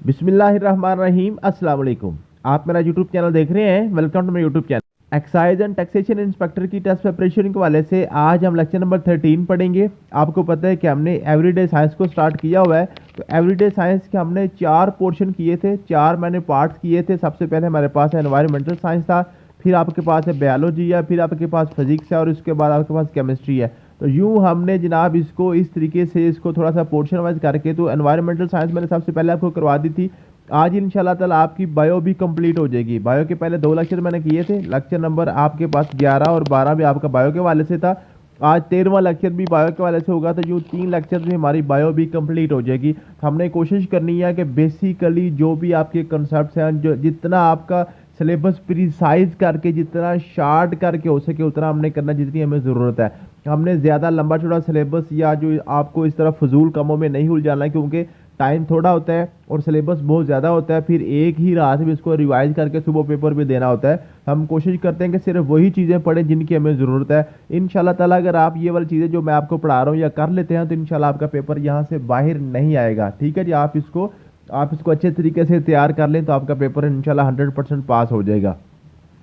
बिस्मिल्लाहिर्रहमानिर्रहीम अस्सलाम वालेकुम। आप मेरा यूट्यूब चैनल देख रहे हैं। Welcome to my YouTube channel. Excise and taxation inspector की टेस्ट प्रिपरेशन के हवाले से आज हम लेक्चर नंबर 13 पढ़ेंगे। आपको पता है कि हमने एवरीडे साइंस को स्टार्ट किया हुआ है। तो एवरीडे साइंस के हमने 4 पोर्शन किए थे, 4 मैंने पार्ट्स किए थे। सबसे पहले हमारे पास एनवायरमेंटल साइंस था, फिर आपके पास है बायोलॉजी है, फिर आपके पास फिजिक्स है और उसके बाद आपके पास केमिस्ट्री है। तो यूँ हमने जनाब इसको इस तरीके से इसको थोड़ा सा पोर्शन वाइज करके, तो एनवायरमेंटल साइंस मैंने सबसे पहले आपको करवा दी थी। आज इंशाल्लाह ताला आपकी बायो भी कंप्लीट हो जाएगी। बायो के पहले 2 लेक्चर मैंने किए थे। लेक्चर नंबर आपके पास 11 और 12 भी आपका बायो के वाले से था। आज 13वां लेक्चर भी बायो के वाले से होगा। तो यूँ 3 लेक्चर में हमारी बायो भी कंप्लीट हो जाएगी। तो हमने कोशिश करनी है कि बेसिकली जो भी आपके कंसेप्ट हैं, जो जितना आपका सिलेबस प्रिसाइज करके, जितना शार्ट करके हो सके उतना हमने करना, जितनी हमें ज़रूरत है। हमने ज़्यादा लंबा चौड़ा सिलेबस या जो आपको इस तरह फजूल कामों में नहीं उलझाना है, क्योंकि टाइम थोड़ा होता है और सिलेबस बहुत ज़्यादा होता है। फिर एक ही रात में इसको रिवाइज करके सुबह पेपर भी देना होता है। हम कोशिश करते हैं कि सिर्फ वही चीज़ें पढ़ें जिनकी हमें ज़रूरत है। इंशाल्लाह ताला अगर आप ये वाली चीज़ें जो मैं आपको पढ़ा रहा हूँ या कर लेते हैं, तो इंशाल्लाह आपका पेपर यहाँ से बाहर नहीं आएगा। ठीक है जी, आप इसको अच्छे तरीके से तैयार कर लें तो आपका पेपर इंशाल्लाह 100% पास हो जाएगा।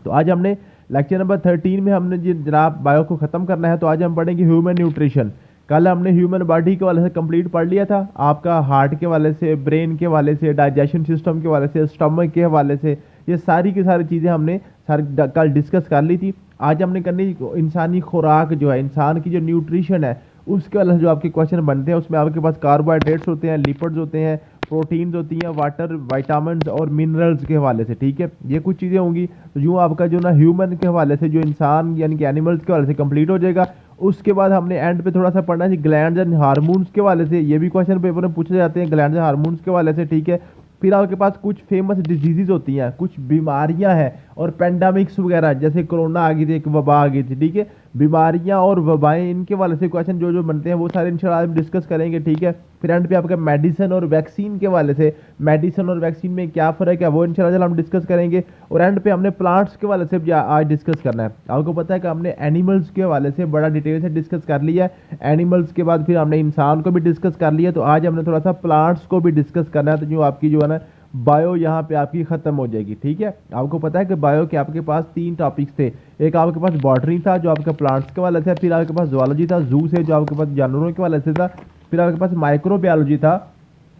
तो आज हमने लेक्चर नंबर 13 में हमने जनाब बायो को ख़त्म करना है। तो आज हम पढ़ेंगे ह्यूमन न्यूट्रिशन। कल हमने ह्यूमन बॉडी के वाले से कंप्लीट पढ़ लिया था। आपका हार्ट के वाले से, ब्रेन के वाले से, डाइजेशन सिस्टम के वाले से, स्टमक के हवाले से, ये सारी की सारी चीज़ें हमने कल डिस्कस कर ली थी। आज हमने करनी इंसानी खुराक जो है, इंसान की जो न्यूट्रिशन है उसके वाले जो आपके क्वेश्चन बनते हैं। उसमें आपके पास कार्बोहाइड्रेट्स होते हैं, लिपिड्स होते हैं, प्रोटीन्स होती हैं, वाटर, विटामिन्स और मिनरल्स के हवाले से। ठीक है, ये कुछ चीज़ें होंगी। तो यूँ आपका जो ना ह्यूमन के हवाले से, जो इंसान यानी कि एनिमल्स के हवाले से कंप्लीट हो जाएगा। उसके बाद हमने एंड पे थोड़ा सा पढ़ना है ग्लैंड्स एंड हार्मोन्स के हवाले से। ये भी क्वेश्चन पेपर में पूछे जाते हैं, ग्लैंड्स एंड हार्मोन्स के हवाले से। ठीक है, फिर आपके पास कुछ फेमस डिजीजेज होती हैं, कुछ बीमारियां हैं और पेंडेमिक्स वगैरह, जैसे कोरोना आ गई थी, एक वबा आ गई थी। ठीक है, बीमारियां और वबाएं, इनके वाले से क्वेश्चन जो जो बनते हैं वो सारे इंशाल्लाह हम डिस्कस करेंगे। ठीक है, फिर एंड पे आपका मेडिसिन और वैक्सीन के वाले से, मेडिसिन और वैक्सीन में क्या फ़र्क है वो इंशाल्लाह हम डिस्कस करेंगे। और एंड पे हमने प्लांट्स के वाले से भी आज डिस्कस करना है। आपको पता है कि हमने एनिमल्स के वाले से बड़ा डिटेल से डिस्कस कर लिया है। एनिमल्स के बाद फिर हमने इंसान को भी डिस्कस कर लिया। तो आज हमने थोड़ा सा प्लांट्स को भी डिस्कस करना है। तो जो आपकी जो है ना बायो यहाँ पे आपकी ख़त्म हो जाएगी। ठीक है, आपको पता है कि बायो के आपके पास 3 टॉपिक्स थे। एक आपके पास बॉटनी था जो आपका प्लांट्स के वाले से, फिर आपके पास जूलॉजी था, जू से, जो आपके पास जानवरों के वाले से था, फिर आपके पास माइक्रोबायोलॉजी था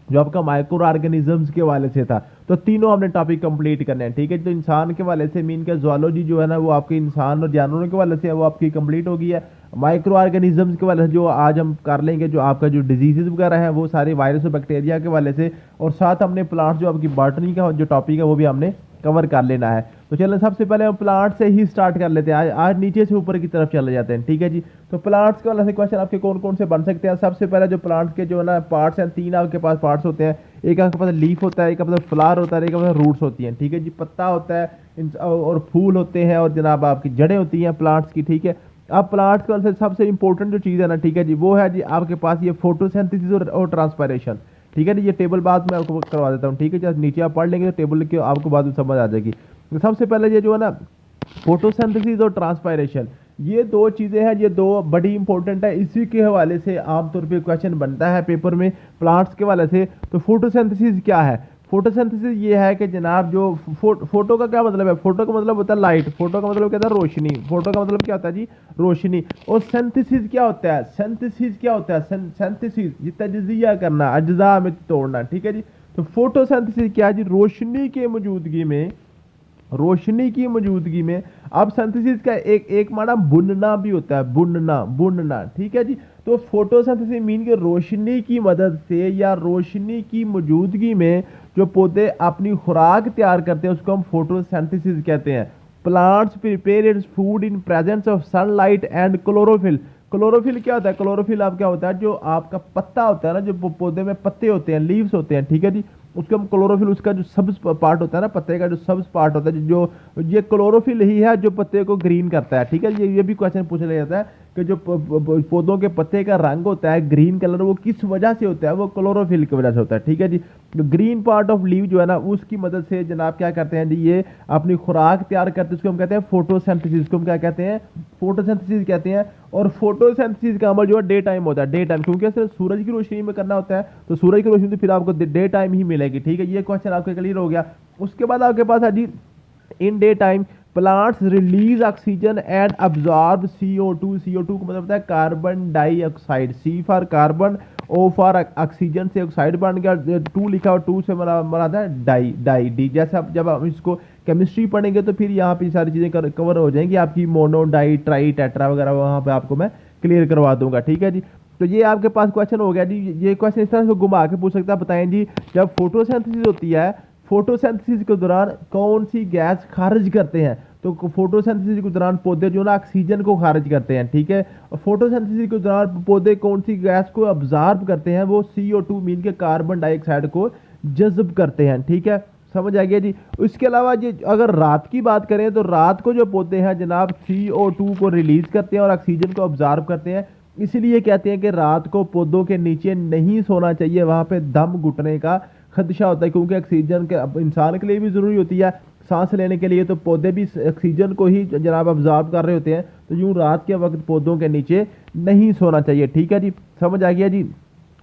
जो आपका माइक्रो ऑर्गेनिजम्स के वाले से था। तो तीनों हमने टॉपिक कंप्लीट करने हैं। ठीक है, तो इंसान के वाले से मीन का जूलॉजी जो है ना वो आपके इंसान और जानवरों के वाले से वो आपकी कंप्लीट हो गई है। माइक्रो ऑर्गेनिजम्स के वाले से जो आज हम कर लेंगे, जो आपका जो डिजीजेज वगैरह है वो सारे वायरस और बैक्टीरिया के वाले से। और साथ हमने प्लांट्स जो आपकी बॉटनी का जो टॉपिक है वो भी हमने कवर कर लेना है। तो चलो सबसे पहले हम प्लांट से ही स्टार्ट कर लेते हैं। आज नीचे से ऊपर की तरफ चले जाते हैं। ठीक है जी, तो प्लांट्स के वाले से क्वेश्चन आपके कौन कौन से बन सकते हैं। सबसे पहले जो प्लांट्स के जो है ना पार्ट्स हैं, 3 आपके पास पार्ट्स होते हैं। एक आपके पास लीफ होता है, एक आपके पास फ्लावर होता है, एक आपके पास रूट्स होती हैं। ठीक है जी, पत्ता होता है और फूल होते हैं और जनाब आपकी जड़ें होती हैं प्लांट्स की। ठीक है, अब प्लांट्स के वाले से सबसे इंपॉर्टेंट जो चीज़ है ना, ठीक है जी, वो है जी आपके पास ये फोटोसिंथेसिस और ट्रांसपायरेशन। ठीक है जी, ये टेबल बाद में आपको करवा देता हूँ। ठीक है, जब नीचे आप पढ़ लेंगे तो टेबल की आपको बाद में समझ आ जाएगी। तो सबसे पहले ये जो है ना फोटोसिंथेसिस और ट्रांसपायरेशन, ये 2 चीज़ें हैं, ये 2 बड़ी इंपॉर्टेंट है। इसी के हवाले से आमतौर पे क्वेश्चन बनता है पेपर में प्लांट्स के हवाले से। तो फोटोसिंथेसिस क्या है? फोटोसिंथेसिस ये है कि जनाब जो फोटो का क्या मतलब है? फोटो का मतलब होता है लाइट, फोटो का मतलब क्या होता है? रोशनी। फोटो का मतलब क्या होता है जी? रोशनी। और सिंथेसिस क्या होता है? सिंथेसिस क्या होता है? सिंथेसिस ये तजज़िया करना, अज्जा में तोड़ना। ठीक है जी, तो फोटोसिंथेसिस क्या है जी? रोशनी की मौजूदगी में अब सिंथेसिस का एक माना बुनना भी होता है, बुनना। ठीक है जी, तो फोटोसिंथेसिस मीन के रोशनी की मदद से या रोशनी की मौजूदगी में जो पौधे अपनी खुराक तैयार करते हैं उसको हम फोटोसिंथेसिस कहते हैं। Plants prepare its food in presence of sunlight and chlorophyll. Chlorophyll क्या होता है? क्लोरोफिल आप क्या होता है? जो आपका पत्ता होता है ना, जो पौधे में पत्ते होते हैं, लीव्स होते हैं। ठीक है जी, उसको हम क्लोरोफिल, उसका जो सब्ज पार्ट होता है ना, पत्ते का जो सब्ज पार्ट होता है, जो ये क्लोरोफिल ही है जो पत्ते को ग्रीन करता है। ठीक है, ये भी क्वेश्चन पूछा जाता है कि जो पौधों के पत्ते का रंग होता है ग्रीन कलर, वो किस वजह से होता है? वो क्लोरोफिल की वजह से होता है। ठीक है जी, तो ग्रीन पार्ट ऑफ लीव जो है ना उसकी मदद से जनाब क्या करते हैं जी, ये अपनी खुराक तैयार करते हैं। उसको हम कहते हैं फोटोसिंथेसिस। को हम क्या कहते हैं? फोटोसिंथेसिस कहते हैं। और फोटोसिंथेसिस का अमल जो है डे टाइम होता है, डे टाइम, क्योंकि सिर्फ सूरज की रोशनी में करना होता है। तो सूरज की रोशनी तो फिर आपको डे टाइम ही मिलेगी। ठीक है, ये क्वेश्चन आपके क्लियर हो गया। उसके बाद आपके पास है जी, in day time plants release oxygen and absorb CO2। CO2 को मतलब होता है carbon dioxide, C for carbon, O for oxygen से ऑक्साइड बन गया, 2 लिखा और 2 से मरा था डाई, डाई डी। जैसे आप जब हम इसको केमिस्ट्री पढ़ेंगे तो फिर यहाँ पे सारी चीज़ें कवर हो जाएंगी आपकी, मोनो डाई ट्राई टेट्रा वगैरह वहाँ पे आपको मैं क्लियर करवा दूंगा। ठीक है जी, तो ये आपके पास क्वेश्चन हो गया जी। ये क्वेश्चन इस तरह से घुमा के पूछ सकता है, बताएं जी जब फोटोसिंथेसिस होती है, फोटोसिंथेसिस के दौरान कौन सी गैस खारिज करते हैं? तो फोटोसिंथेसिस के दौरान पौधे जो ना ऑक्सीजन को खारिज करते हैं। ठीक है, और फोटोसिंथेसिस के दौरान पौधे कौन सी गैस को अब्जॉर्ब करते हैं? वो CO2 मीन के कार्बन डाइऑक्साइड को जज्ब करते हैं। ठीक है, समझ आ गया जी। इसके अलावा जी अगर रात की बात करें तो रात को जो पौधे हैं जनाब CO2 को रिलीज करते हैं और ऑक्सीजन को ऑब्जॉर्व करते हैं। इसलिए कहते हैं कि रात को पौधों के नीचे नहीं सोना चाहिए, वहां पे दम घुटने का खदशा होता है, क्योंकि ऑक्सीजन के इंसान के लिए भी ज़रूरी होती है सांस लेने के लिए, तो पौधे भी ऑक्सीजन को ही जनाब ऑब्जॉर्व कर रहे होते हैं। तो यूँ रात के वक्त पौधों के नीचे नहीं सोना चाहिए। ठीक है जी, समझ आ गया जी।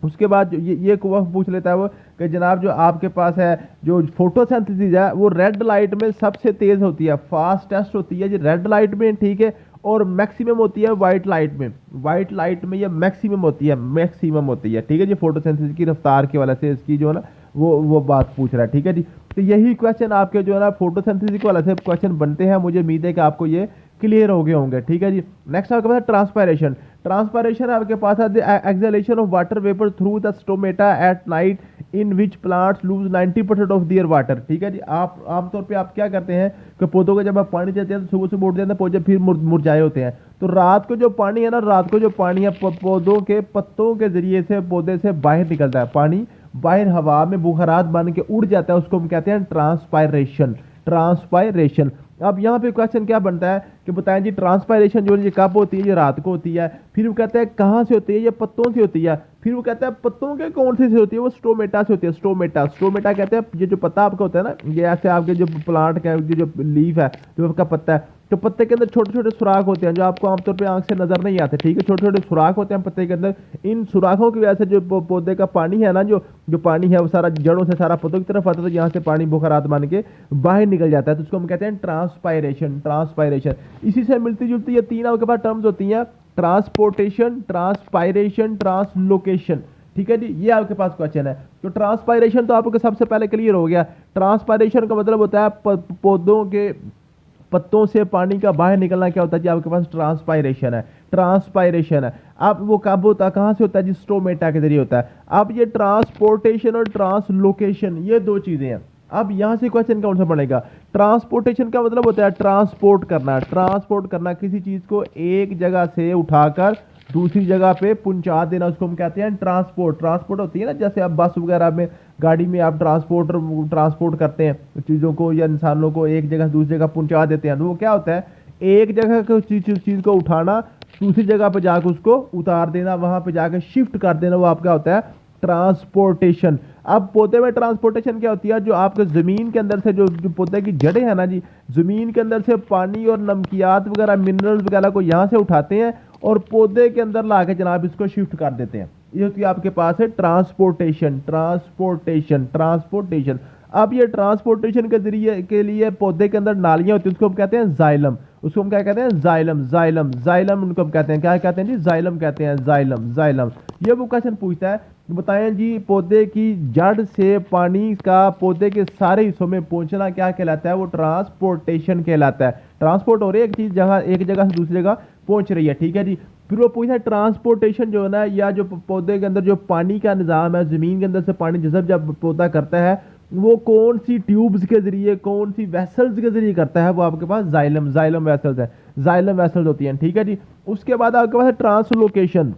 उसके बाद ये पूछ लेता है वो कि जनाब जो आपके पास है जो फोटोसिंथेसिस है वो रेड लाइट में सबसे तेज होती है, फास्टेस्ट होती है जी रेड लाइट में। ठीक है, और मैक्सिमम होती है वाइट लाइट में। वाइट लाइट में ये मैक्सिमम होती है, मैक्सिमम होती है। ठीक है जी, फोटोसिंथेसिस की रफ्तार की वजह से इसकी जो है ना वो बात पूछ रहा है। ठीक है जी, तो यही क्वेश्चन आपके जो है ना फोटोसिंथेसिस की वजह से क्वेश्चन बनते हैं। मुझे उम्मीद है कि आपको ये क्लियर हो गए होंगे। ठीक है जी, नेक्स्ट आपके पास ट्रांसपायरेशन। ट्रांसपायरेशन आपके पास है exhalation of water vapour through the stomata at night in which plants lose 90% of their water. ठीक है जी, आप आमतौर पे आप क्या करते हैं कि पौधों को जब आप पानी देते हैं तो सुबह सुबह उठ जाते हैं पौधे, फिर मुरझाए होते हैं। तो रात को जो पानी है ना, रात को जो पानी है पौधों के पत्तों के जरिए से पौधे से बाहर निकलता है, पानी बाहर हवा में बुखारात बन के उड़ जाता है, उसको हम कहते हैं ट्रांसपायरेशन। ट्रांसपायरेशन। अब यहाँ पे क्वेश्चन क्या बनता है कि बताएं जी ट्रांसपायरेशन जो ये कब होती है? ये रात को होती है। फिर वो कहते हैं कहाँ से होती है? ये पत्तों से होती है। फिर वो कहता है पत्तों के कौन से होती है? वो स्टोमेटा से होती है। स्टोमेटा, स्टोमेटा कहते हैं ये जो पत्ता आपका होता है ना, ये ऐसे आपके जो प्लांट का जो लीफ है, जो आपका पत्ता है, तो पत्ते के अंदर छोटे छोटे सुराख होते हैं जो आपको आमतौर पे आंख से नजर नहीं आते। ठीक है, छोटे छोटे सुराख होते हैं पत्ते के अंदर। इन सुराखों की वजह से जो पौधे का पानी है ना, जो पानी है वो सारा जड़ों से सारा पौधों की तरफ आता है, तो यहाँ से पानी बुखारात बन के बाहर निकल जाता है, तो उसको हम कहते हैं ट्रांसपायरेशन। ट्रांसपायरेशन। इसी से मिलती जुलती ये तीन आपके पास टर्म्स होती हैं, ट्रांसपोर्टेशन, ट्रांसपायरेशन, ट्रांसलोकेशन। ठीक है जी, ये आपके पास क्वेश्चन है। तो ट्रांसपायरेशन तो आपको सबसे पहले क्लियर हो गया। ट्रांसपायरेशन का मतलब होता है पौधों के पत्तों से पानी का बाहर निकलना। क्या होता है जी? आपके पास ट्रांसपायरेशन है। ट्रांसपायरेशन है। अब वो कब होता है, कहाँ से होता है जी? स्टोमेटा के जरिए होता है। अब ये ट्रांसपोर्टेशन और ट्रांसलोकेशन ये दो चीजें हैं। अब यहां से क्वेश्चन कौन सा पड़ेगा? ट्रांसपोर्टेशन का मतलब होता है ट्रांसपोर्ट करना। ट्रांसपोर्ट करना, किसी चीज को एक जगह से उठाकर दूसरी जगह पे पहुंचा देना, उसको हम कहते हैं ट्रांसपोर्ट। ट्रांसपोर्ट होती है ना, जैसे आप बस वगैरह में, गाड़ी में आप ट्रांसपोर्ट करते हैं चीज़ों को या इंसानों को, एक जगह दूसरी जगह पहुंचा देते हैं। तो वो क्या होता है? एक जगह को चीज़ को उठाना, दूसरी जगह पर जाकर उसको उतार देना, वहां पे जाकर शिफ्ट कर देना, वो आपका होता है ट्रांसपोर्टेशन। अब पौधे में ट्रांसपोर्टेशन क्या होती है? जो आपके जमीन के अंदर से जो पौधे की जड़ें हैं ना जी, जमीन के अंदर से पानी और नमकियात वगैरह, मिनरल्स वगैरह को यहाँ से उठाते हैं और पौधे के अंदर ला के जनाब इसको शिफ्ट कर देते हैं। ये होती है आपके पास है ट्रांसपोर्टेशन। Transportation, transportation. अब ये ट्रांसपोर्टेशन के जरिए के लिए पौधे के अंदर नालियां होती है, उसको हम कहते हैं जाइलम। उसको हम क्या कहते हैं? जाइलम। जाइलम, जाइलम उनको हम कहते हैं। क्या कहते हैं जी? जाइलम कहते हैं। Xylem, xylem. ये वो क्वेश्चन पूछता है, बताएं जी पौधे की जड़ से पानी का पौधे के सारे हिस्सों में पहुंचना क्या कहलाता है? वो ट्रांसपोर्टेशन कहलाता है। ट्रांसपोर्ट हो रही है, एक चीज जगह, एक जगह से दूसरी जगह पहुंच रही है। ठीक है जी। फिर वो पूछा ट्रांसपोर्टेशन जो है ना, या जो पौधे के अंदर जो पानी का निजाम है, जमीन के अंदर से पानी जब जब पौधा करता है, वो कौन सी ट्यूब्स के जरिए, कौन सी वेसल्स के जरिए करता है? वो आपके पास जाइलम, जाइलम वेसल्स है। जाइलम वेसल्स होती हैं। ठीक है जी। उसके बाद आपके पास है ट्रांसलोकेशन।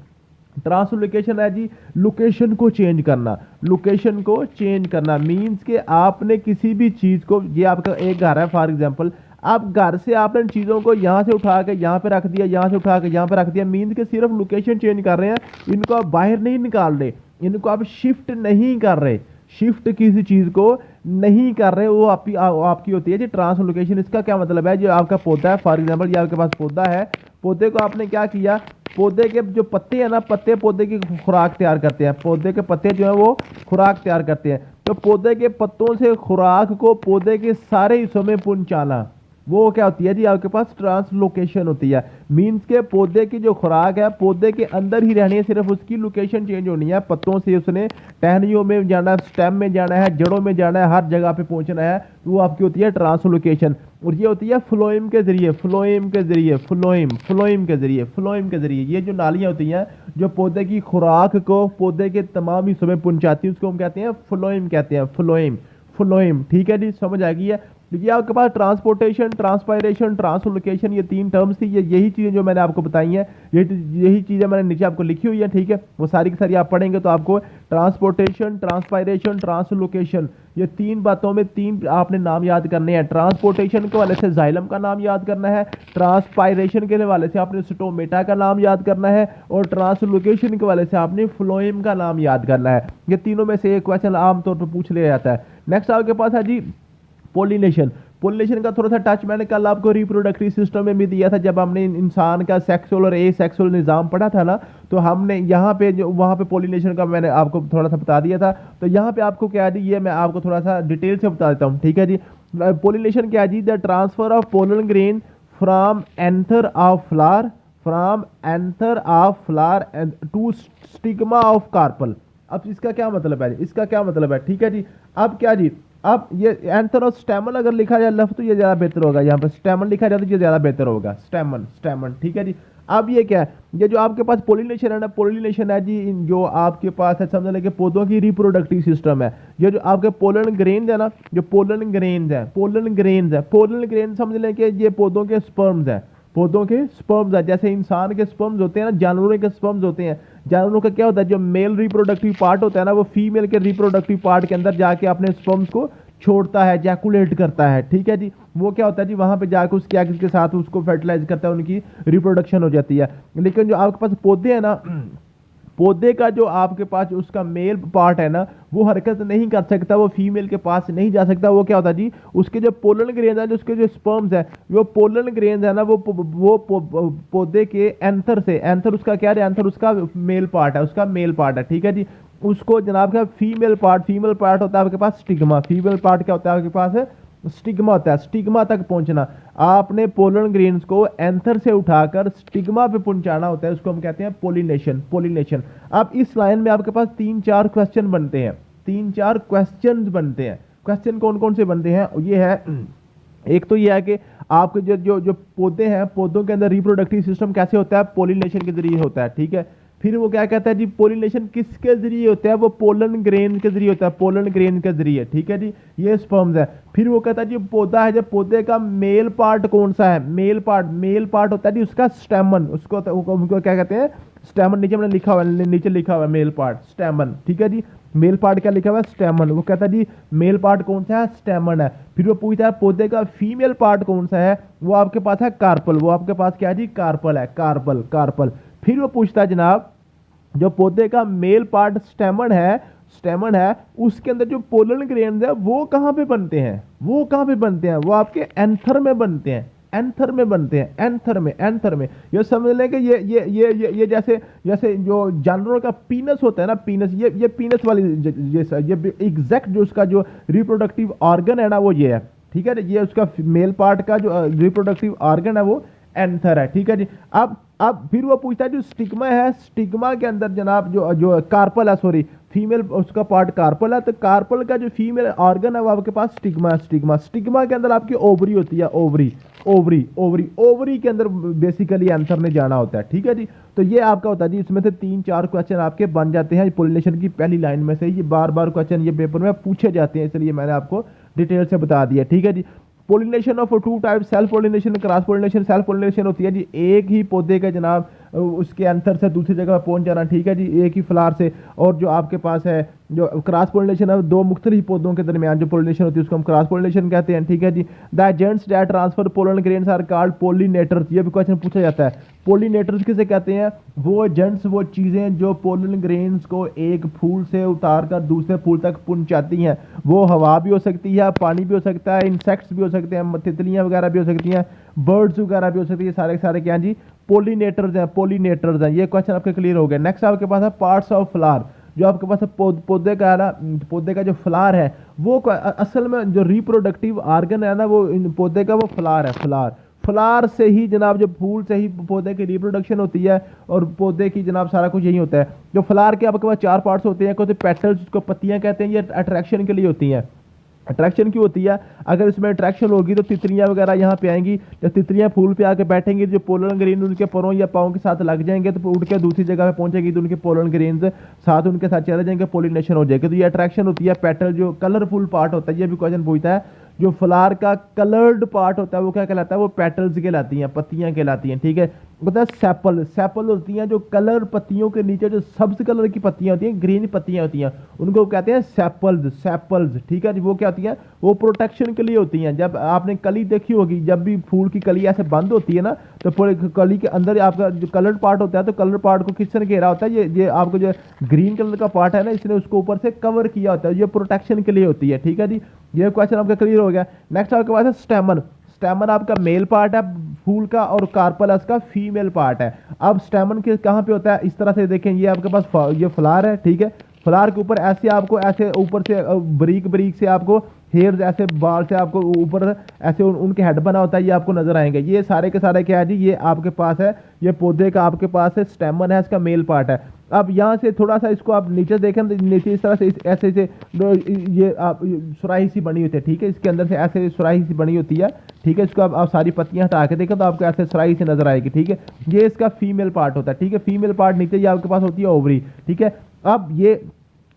ट्रांसलोकेशन है जी लोकेशन को चेंज करना। लोकेशन को चेंज करना मींस के आपने किसी भी चीज को, ये आपका एक घर है फॉर एग्जांपल, आप घर से आपने चीजों को यहां से उठा के यहां पे रख दिया, यहां से उठा के यहां पे रख दिया, मींस के सिर्फ लोकेशन चेंज कर रहे हैं, इनको आप बाहर नहीं निकाल रहे, इनको आप शिफ्ट नहीं कर रहे, शिफ्ट किसी चीज को नहीं कर रहे, वो आपकी होती है जी ट्रांसलोकेशन। इसका क्या मतलब है? जो आपका पौधा है फॉर एग्जांपल, ये आपके पास पौधा है, पौधे को आपने क्या किया, पौधे के जो पत्ते हैं ना, पत्ते पौधे की खुराक तैयार करते हैं, पौधे के पत्ते जो है वो खुराक तैयार करते हैं। तो पौधे के पत्तों से खुराक को पौधे के सारे हिस्सों में पहुंचाना, वो क्या होती है जी, आपके पास ट्रांसलोकेशन होती है। मीन्स के पौधे की जो खुराक है पौधे के अंदर ही रहनी है, सिर्फ उसकी लोकेशन चेंज होनी है। पत्तों से उसने टहनियों में जाना है, स्टेम में जाना है, जड़ों में जाना है, हर जगह पे पहुंचना है, तो वो आपकी होती है ट्रांसलोकेशन। और ये होती है फ्लोएम के जरिए, फ्लोएम के जरिए, फ्लोएम फ्लोएम के जरिए, फ्लोएम के जरिए। ये जो नालियां होती हैं जो पौधे की खुराक को पौधे के तमाम हिस्सों में पहुंचाती है, उसको हम कहते हैं फ्लोएम, कहते हैं फ्लोएम, फ्लोएम। ठीक है जी, समझ आ गई है। तो ये आपके पास ट्रांसपोर्टेशन, ट्रांसपायरेशन, ट्रांसलोकेशन, ये 3 टर्म्स थी। ये यही चीज़ें जो मैंने आपको बताई हैं, यही चीज़ें मैंने नीचे आपको लिखी हुई है। ठीक है, वो सारी की सारी आप पढ़ेंगे तो आपको ट्रांसपोर्टेशन, ट्रांसपायरेशन, ट्रांसलोकेशन, ये 3 बातों में 3 आपने नाम याद करने हैं। ट्रांसपोर्टेशन के वाले से जाइलम का नाम याद करना है, ट्रांसपायरेशन के वाले से आपने स्टोमेटा का नाम याद करना है, और ट्रांसलोकेशन के वाले से आपने फ्लोएम का नाम याद करना है। ये तीनों में से एक क्वेश्चन आमतौर पर पूछ लिया जाता है। नेक्स्ट आपके पास है जी पोलिनेशन। पोलिनेशन का थोड़ा सा टच मैंने कल आपको रिप्रोडक्टिव सिस्टम में भी दिया था, जब हमने इंसान का सेक्सुअल और ए सेक्सुअल निज़ाम पढ़ा था ना, तो हमने यहाँ पे जो वहाँ पे पोलिनेशन का मैंने आपको थोड़ा सा बता दिया था। तो यहाँ पे आपको क्या है, ये मैं आपको थोड़ा सा डिटेल से बता देता हूँ। ठीक है जी, पोलिनेशन क्या है जी, the transfer of pollen grain from anther of flower, from anther of flower to stigma of carpel. अब इसका क्या मतलब है, इसका क्या मतलब है। ठीक है जी, अब क्या जी, अब ये एंथर और स्टेमन अगर लिखा जाए लफ्ज तो ये ज़्यादा बेहतर होगा, यहाँ पर स्टेमन लिखा जाए तो ये ज़्यादा बेहतर होगा, स्टेमन, स्टेमन। ठीक है जी, अब ये क्या है, ये जो आपके पास पोलिनेशन है ना, पोलिनेशन है जी जो आपके पास है, समझ लें कि पौधों की रिप्रोडक्टिव सिस्टम है। ये जो आपके पोलन ग्रेन्स है ना, जो पोलन ग्रेन्स है, पोलन ग्रेन्स है, पोलन ग्रेन समझ लें कि ये पौधों के स्पर्म्स है, पौधों के स्पर्म्स है। जैसे इंसान के स्पर्म्स होते हैं ना, जानवरों के स्पर्म्स होते हैं। जानवरों का क्या होता है, जो मेल रिप्रोडक्टिव पार्ट होता है ना, वो फीमेल के रिप्रोडक्टिव पार्ट के अंदर जाके अपने स्पर्म्स को छोड़ता है, जैकुलेट करता है। ठीक है जी, वो क्या होता है जी, वहां पे जाकर उसके एग्स के साथ उसको फर्टिलाइज करता है, उनकी रिप्रोडक्शन हो जाती है। लेकिन जो आपके पास पौधे हैं ना, पौधे का जो आपके पास उसका मेल पार्ट है ना, वो हरकत नहीं कर सकता, वो फीमेल के पास नहीं जा सकता। वो क्या होता है जी, उसके जो पोलन ग्रेन्स है, जो उसके जो स्पर्म्स है, वो पोलन ग्रेन्स है ना, वो पौधे के एंथर से, एंथर उसका क्या है, एंथर उसका मेल पार्ट है, उसका मेल पार्ट है। ठीक है जी, उसको जनाब क्या फीमेल पार्ट होता है आपके पास स्टिग्मा। फीमेल पार्ट क्या होता है आपके पास, स्टिग्मा होता है। स्टिग्मा तक पहुंचना, आपने पोलन ग्रेन्स को एंथर से उठाकर स्टिग्मा पे पहुंचाना होता है, उसको हम कहते हैं पोलिनेशन, पोलिनेशन। अब इस लाइन में आपके पास 3-4 क्वेश्चन बनते हैं, 3-4 क्वेश्चन बनते हैं। क्वेश्चन कौन कौन से बनते हैं, ये है, एक तो ये है कि आपके जो जो जो पौधे हैं, पौधों के अंदर रिप्रोडक्टिव सिस्टम कैसे होता है, पोलिनेशन के जरिए होता है। ठीक है, फिर वो क्या कहता है जी, पोलिनेशन किसके जरिए होता है, वो पोलन ग्रेन के जरिए होता है, पोलन ग्रेन के जरिए। ठीक है जी, ये स्पर्म्स है। फिर वो कहता है जी पौधा है, जब पौधे का मेल पार्ट कौन सा है, मेल पार्ट होता है जी उसका स्टेमन, उसको क्या कहते हैं, स्टेमन। नीचे मैंने लिखा हुआ है, नीचे लिखा हुआ है मेल पार्ट, स्टेमन। ठीक है जी, मेल पार्ट क्या लिखा हुआ है, स्टेमन। वो कहता है जी मेल पार्ट कौन सा है, स्टेमन है। फिर वो पूछता है पौधे का फीमेल पार्ट कौन सा है, वो आपके पास है कार्पल, वो आपके पास क्या है जी, कार्पल है, कार्पल, कार्पल। फिर वो पूछता है जनाब जो पौधे का मेल पार्ट स्टेमन है, उसके अंदर जो पोलन ग्रेन्स है वो कहाँ पे बनते हैं, वो कहाँ पे बनते हैं, वो आपके एंथर में बनते हैं, एंथर में बनते हैं, एंथर में। ये समझ लें कि ये जैसे जो जानवरों का पीनस होता है ना, पीनस, ये पीनस वाली जैसा, ये एग्जैक्ट जो उसका जो रिप्रोडक्टिव ऑर्गन है ना, वो ये है। ठीक है, ये उसका मेल पार्ट का जो रिप्रोडक्टिव ऑर्गन है वो एंथर है। ठीक है जी, अब फिर वो पूछता है जो स्टिग्मा है, स्टिग्मा के अंदर जनाब जो कार्पल है, सॉरी फीमेल उसका पार्ट कार्पल है, तो कार्पल का जो फीमेल ऑर्गन है वो आपके पास स्टिग्मा है, स्टिग्मा के अंदर आपकी ओवरी होती है, ओवरी के अंदर बेसिकली आंसर ने जाना होता है। ठीक है जी, तो ये आपका होता है जी, इसमें से 3-4 क्वेश्चन आपके बन जाते हैं पोलिनेशन की पहली लाइन में से। ये बार बार क्वेश्चन ये पेपर में पूछे जाते हैं, इसलिए मैंने आपको डिटेल से बता दिया। ठीक है जी, pollination of 2 type, self pollination, cross pollination. Self pollination होती है जी एक ही पौधे का जनाब उसके अंतर से दूसरी जगह पहुंच जाना। ठीक है जी, एक ही फ्लावर से। और जो आपके पास है जो क्रॉस पोलिनेशन है, 2 मुख्तलिफ पौधों के दरमियान जो पोलिनेशन होती है उसको हम क्रॉस पोलिनेशन कहते हैं। ठीक है जी, the agents that transfer pollen grains are called pollinators. ये भी क्वेश्चन पूछा जाता है, पोलिनेटर्स किसे कहते हैं, वो एजेंट्स, वो चीज़ें जो पोलन ग्रेन्स को एक फूल से उतार कर दूसरे फूल तक पहुंचाती हैं। वो हवा भी हो सकती है, पानी भी हो सकता है, इंसेक्ट्स भी हो सकते हैं, तितलियां वगैरह भी हो सकती हैं, बर्ड्स वगैरह भी हो सकती है, सारे के सारे क्या जी पोलिनेटर्स हैं, पोलिनेटर्स हैं। ये क्वेश्चन आपके क्लियर हो गए। नेक्स्ट आपके पास है पार्ट्स ऑफ फ्लावर। जो आपके पास पौधे का है ना, पौधे का जो फ्लावर है वो असल में जो रिप्रोडक्टिव ऑर्गन है ना वो पौधे का वो फ्लावर है। फ्लावर से ही जनाब, जो फूल से ही पौधे की रिप्रोडक्शन होती है और पौधे की जनाब सारा कुछ यही होता है। जो फ्लावर के आपके पास 4 पार्ट्स होते हैं, कुछ पेटल्स जिसको पत्तियां कहते हैं, ये अट्रैक्शन के लिए होती हैं। अट्रैक्शन क्यों होती है? अगर इसमें अट्रैक्शन होगी तो तितलियां वगैरह यहाँ पे आएंगी। जब तितलियां फूल पे आके बैठेंगी, जो पोलन ग्रेन उनके परों या पाँव के साथ लग जाएंगे तो उड़ के दूसरी जगह पे पहुंचेगी तो उनके पोलन ग्रेन साथ उनके साथ चले जाएंगे, पोलिनेशन हो जाएगी। तो ये अट्रैक्शन होती है। पेटल जो कलरफुल पार्ट होता है, ये भी क्वेश्चन पूछता है, जो फ्लावर का कलर्ड पार्ट होता है वो क्या कहलाता है? वो पेटल्स कहलाती हैं, पत्तियां कहलाती हैं। ठीक है, होता है सेपल होती हैं जो कलर पत्तियों के नीचे जो सब्ज कलर की पत्तियां होती हैं, ग्रीन पत्तियां होती हैं, उनको कहते हैं सेपल्स। ठीक है जी, वो क्या होती हैं? वो प्रोटेक्शन के लिए होती हैं। जब आपने कली देखी होगी, जब भी फूल की कली ऐसे बंद होती है ना, तो पूरे कली के अंदर आपका जो कलर पार्ट होता है, तो कलर पार्ट को किसने घेरा होता है? ये आपको जो ग्रीन कलर का पार्ट है ना, इसने उसको ऊपर से कवर किया होता है, ये प्रोटेक्शन के लिए होती है। ठीक है जी, ये क्वेश्चन आपका क्लियर हो गया। नेक्स्ट आपके पास है स्टेमन। स्टेमन आपका मेल पार्ट है फूल का और कार्पलस का फीमेल पार्ट है। अब स्टेमन के कहाँ पे होता है? इस तरह से देखें, ये आपके पास ये फ्लावर है। ठीक है, फ्लावर के ऊपर ऐसे आपको ऐसे ऊपर से बरीक से आपको हेयर्स, ऐसे बाल से आपको ऊपर ऐसे उनके हेड बना होता है, ये आपको नजर आएंगे। ये सारे के सारे क्या है जी? ये आपके पास है, ये पौधे का आपके पास है स्टेमन है, इसका मेल पार्ट है। अब यहाँ से थोड़ा सा इसको आप नीचे देखें, नीचे इस तरह से ऐसे से ये आप सुराही सी बनी होती है। ठीक है, इसके अंदर से ऐसे सुराही सी बनी होती है। ठीक है, इसको आप सारी पत्तियां हटा के देखें तो आपको ऐसे सुराही से नजर आएगी। ठीक है, ये इसका फीमेल पार्ट होता है। ठीक है, फीमेल पार्ट नीचे ये आपके पास होती है ओवरी। ठीक है, अब ये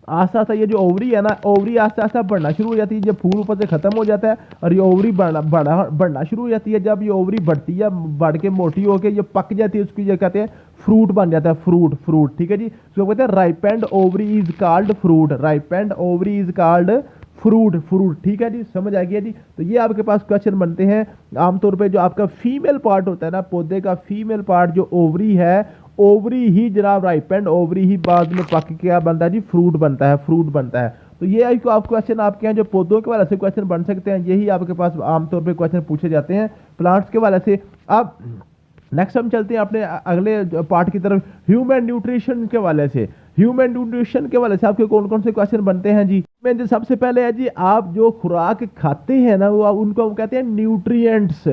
आस्ता आस्ता ये जो ओवरी है ना, ओवरी आस्ता आस्ता बढ़ना शुरू हो जाती है। जब फूल ऊपर से खत्म हो जाता है और ये ओवरी बढ़ना शुरू हो जाती है। जब ये ओवरी बढ़ती है, बढ़ के मोटी होकर ये पक जाती है, उसकी ये कहते हैं फ्रूट बन जाता है। फ्रूट। ठीक है जी, इसको कहते हैं ripened ovary is called fruit. Ripened ovary is called fruit. ठीक है जी, समझ आ गया जी। तो ये आपके पास क्वेश्चन बनते हैं आमतौर पे। जो आपका फीमेल पार्ट होता है ना, पौधे का फीमेल पार्ट जो ओवरी है, ओवरी ही जनाब राइपेंड ओवरी ही बाद में पक के क्या बनता है जी? फ्रूट बनता है। तो ये आप क्वेश्चन आपके यहाँ जो पौधों के वाले से क्वेश्चन बन सकते हैं, यही आपके पास आमतौर पे क्वेश्चन पूछे जाते हैं प्लांट्स के वाले से। अब नेक्स्ट हम चलते हैं अपने अगले पार्ट की तरफ, ह्यूमन न्यूट्रिशन के वाले से। ह्यूमन न्यूट्रिशन के वाले से आपके कौन कौन से क्वेश्चन बनते हैं जी? में जो सबसे पहले है जी, आप जो खुराक खाते हैं ना, वो उनको हम कहते हैं न्यूट्रिएंट्स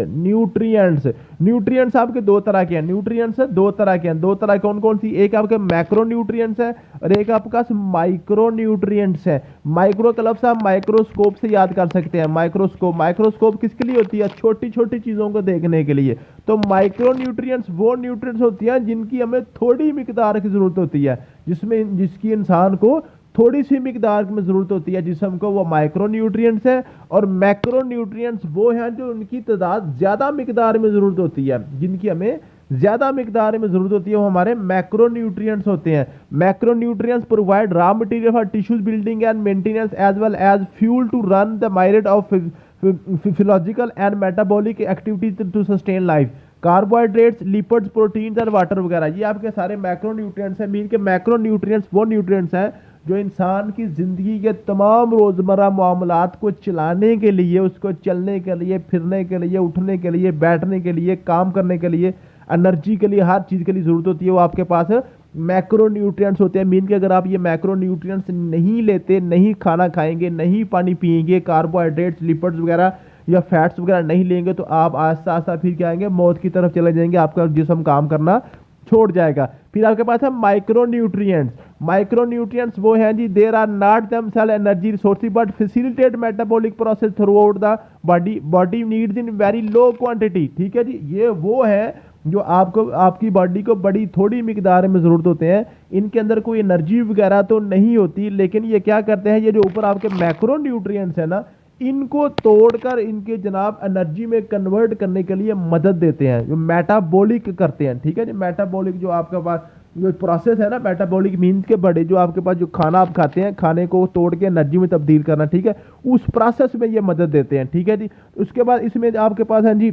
आपके दो तरह के हैं। दो तरह कौन कौन सी? एक आपके मैक्रो न्यूट्रिएंट्स है और एक आपके पास माइक्रो न्यूट्रिएंट्स है। माइक्रो का लफ्ज़ आप माइक्रोस्कोप से याद कर सकते हैं। माइक्रोस्कोप किसके लिए होती है? छोटी छोटी चीज़ों को देखने के लिए। तो माइक्रो न्यूट्रिएंट्स वो न्यूट्रिएंट्स होती हैं जिनकी हमें थोड़ी मिकदार की जरूरत होती है, जिसकी इंसान को थोड़ी सी मिकदार में जरूरत होती है जिसम को, वो माइक्रो न्यूट्रिएंट्स है। और मैक्रो न्यूट्रिएंट्स वो हैं जो उनकी तादाद ज्यादा मिकदार में जरूरत होती है, जिनकी हमें ज्यादा मिकदार में जरूरत होती है, वो हमारे मैक्रो न्यूट्रिएंट्स होते हैं। Macro nutrients provide raw material for tissues building and maintenance as well as fuel to run the myriad of physiological and metabolic activities to sustain life. Carbohydrates, lipids, proteins और water वगैरह, ये आपके सारे macro nutrients हैं। Mean के macro nutrients वो nutrients हैं जो इंसान की ज़िंदगी के तमाम रोज़मर्रा मामलात को चलाने के लिए, उसको चलने के लिए, फिरने के लिए, उठने के लिए, बैठने के लिए, काम करने के लिए, एनर्जी के लिए, हर चीज़ के लिए ज़रूरत होती है, वो आपके पास मैक्रो न्यूट्रिएंट्स होते हैं। मीन कि अगर आप ये मैक्रो न्यूट्रिएंट्स नहीं लेते, नहीं खाना खाएंगे, नहीं पानी पिएंगे, कार्बोहाइड्रेट्स, लिपिड्स वगैरह या फैट्स वगैरह नहीं लेंगे, तो आप आस्ता आस्ता फिर क्या आएंगे? मौत की तरफ चले जाएंगे, आपका जिस्म काम करना छोड़ जाएगा। फिर आपके पास है माइक्रो न्यूट्रिएंट्स वो हैं जी, there are not themselves energy resources but facilitate metabolic process throughout the body needs in very low quantity. ठीक है जी, ये वो है जो आपकी बॉडी को बड़ी थोड़ी मिकदार में ज़रूरत होते हैं। इनके अंदर कोई एनर्जी वगैरह तो नहीं होती, लेकिन ये क्या करते हैं? ये जो ऊपर आपके मैक्रो न्यूट्रिएंट्स है ना, इनको तोड़कर इनके जनाब एनर्जी में कन्वर्ट करने के लिए मदद देते हैं, जो मेटाबॉलिक करते हैं। ठीक है जी, मेटाबॉलिक जो आपके पास जो प्रोसेस है ना, मेटाबॉलिक मीन्स के बड़े जो आपके पास जो खाना आप खाते हैं, खाने को तोड़ के एनर्जी में तब्दील करना। ठीक है, उस प्रोसेस में ये मदद देते हैं। ठीक है जी, उसके बाद इसमें आपके पास है जी